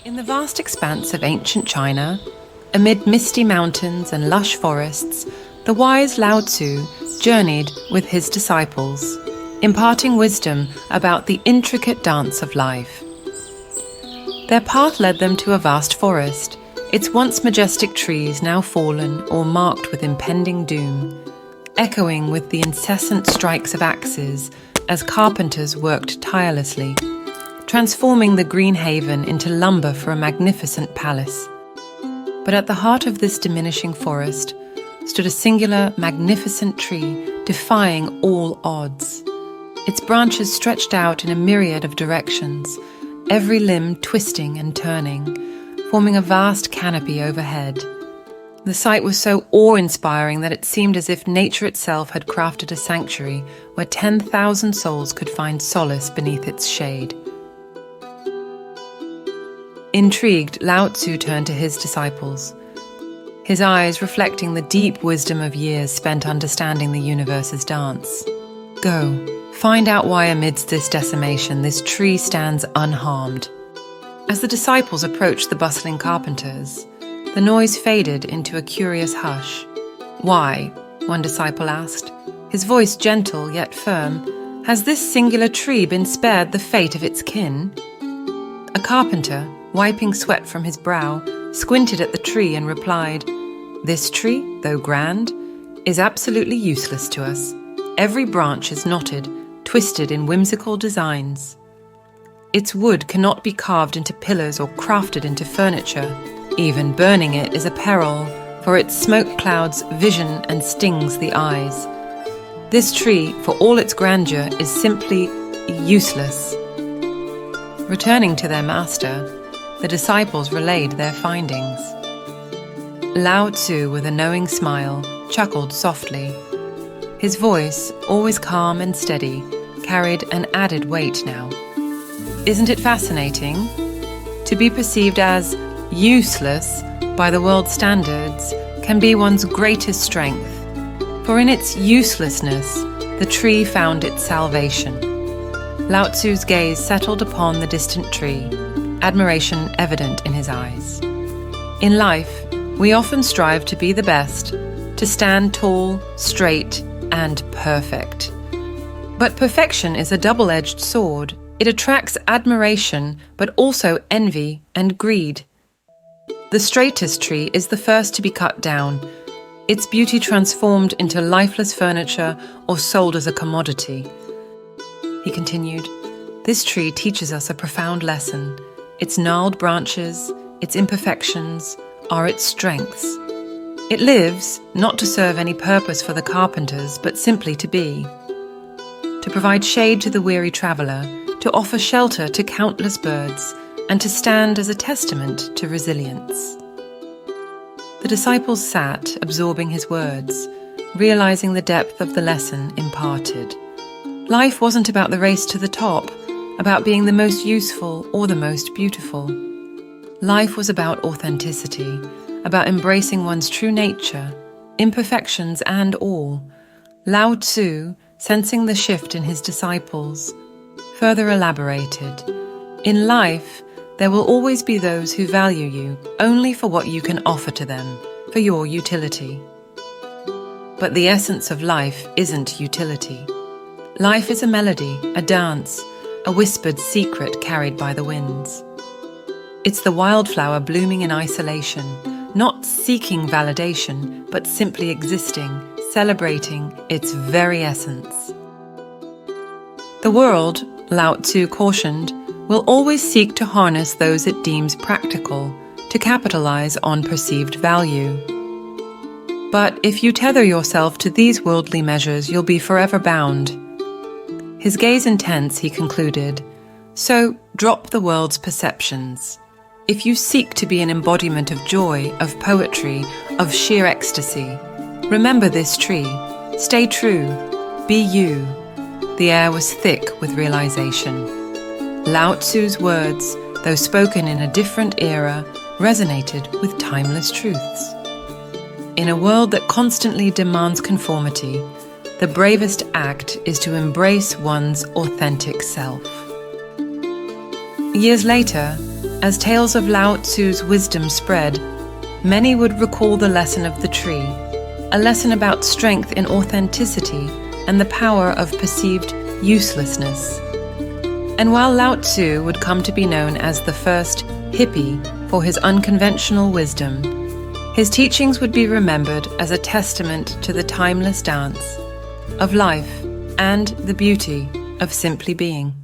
In the vast expanse of ancient China, amid misty mountains and lush forests, the wise Lao Tzu journeyed with his disciples, imparting wisdom about the intricate dance of life. Their path led them to a vast forest, its once majestic trees now fallen or marked with impending doom, echoing with the incessant strikes of axes as carpenters worked tirelessly, transforming the green haven into lumber for a magnificent palace. But at the heart of this diminishing forest stood a singular, magnificent tree, defying all odds. Its branches stretched out in a myriad of directions, every limb twisting and turning, forming a vast canopy overhead. The sight was so awe-inspiring that it seemed as if nature itself had crafted a sanctuary where 10,000 souls could find solace beneath its shade. Intrigued, Lao Tzu turned to his disciples, his eyes reflecting the deep wisdom of years spent understanding the universe's dance. Go, find out why amidst this decimation this tree stands unharmed. As the disciples approached the bustling carpenters, the noise faded into a curious hush. Why? One disciple asked, his voice gentle yet firm. Has this singular tree been spared the fate of its kin? A carpenter, wiping sweat from his brow, squinted at the tree and replied, "This tree, though grand, is absolutely useless to us. Every branch is knotted, twisted in whimsical designs. Its wood cannot be carved into pillars or crafted into furniture. Even burning it is a peril, for its smoke clouds vision and stings the eyes. This tree, for all its grandeur, is simply useless." Returning to their master, the disciples relayed their findings. Lao Tzu, with a knowing smile, chuckled softly. His voice, always calm and steady, carried an added weight now. Isn't it fascinating? To be perceived as useless by the world's standards can be one's greatest strength, for in its uselessness, the tree found its salvation. Lao Tzu's gaze settled upon the distant tree, admiration evident in his eyes. In life, we often strive to be the best, to stand tall, straight, and perfect. But perfection is a double-edged sword. It attracts admiration, but also envy and greed. The straightest tree is the first to be cut down, its beauty transformed into lifeless furniture or sold as a commodity. He continued, "This tree teaches us a profound lesson. Its gnarled branches, its imperfections, are its strengths. It lives, not to serve any purpose for the carpenters, but simply to be. To provide shade to the weary traveller, to offer shelter to countless birds, and to stand as a testament to resilience." The disciples sat, absorbing his words, realizing the depth of the lesson imparted. Life wasn't about the race to the top, about being the most useful or the most beautiful. Life was about authenticity, about embracing one's true nature, imperfections and all. Lao Tzu, sensing the shift in his disciples, further elaborated, "In life, there will always be those who value you only for what you can offer to them, for your utility. But the essence of life isn't utility. Life is a melody, a dance, a whispered secret carried by the winds. It's the wildflower blooming in isolation, not seeking validation, but simply existing, celebrating its very essence." The world, Lao Tzu cautioned, will always seek to harness those it deems practical, to capitalize on perceived value. But if you tether yourself to these worldly measures, you'll be forever bound. His gaze intense, he concluded, "So drop the world's perceptions. If you seek to be an embodiment of joy, of poetry, of sheer ecstasy, remember this tree. Stay true. Be you." The air was thick with realization. Lao Tzu's words, though spoken in a different era, resonated with timeless truths. In a world that constantly demands conformity, the bravest act is to embrace one's authentic self. Years later, As tales of Lao Tzu's wisdom spread, many would recall the lesson of the tree, a lesson about strength in authenticity and the power of perceived uselessness. And while Lao Tzu would come to be known as the first hippie for his unconventional wisdom, his teachings would be remembered as a testament to the timeless dance of life and the beauty of simply being.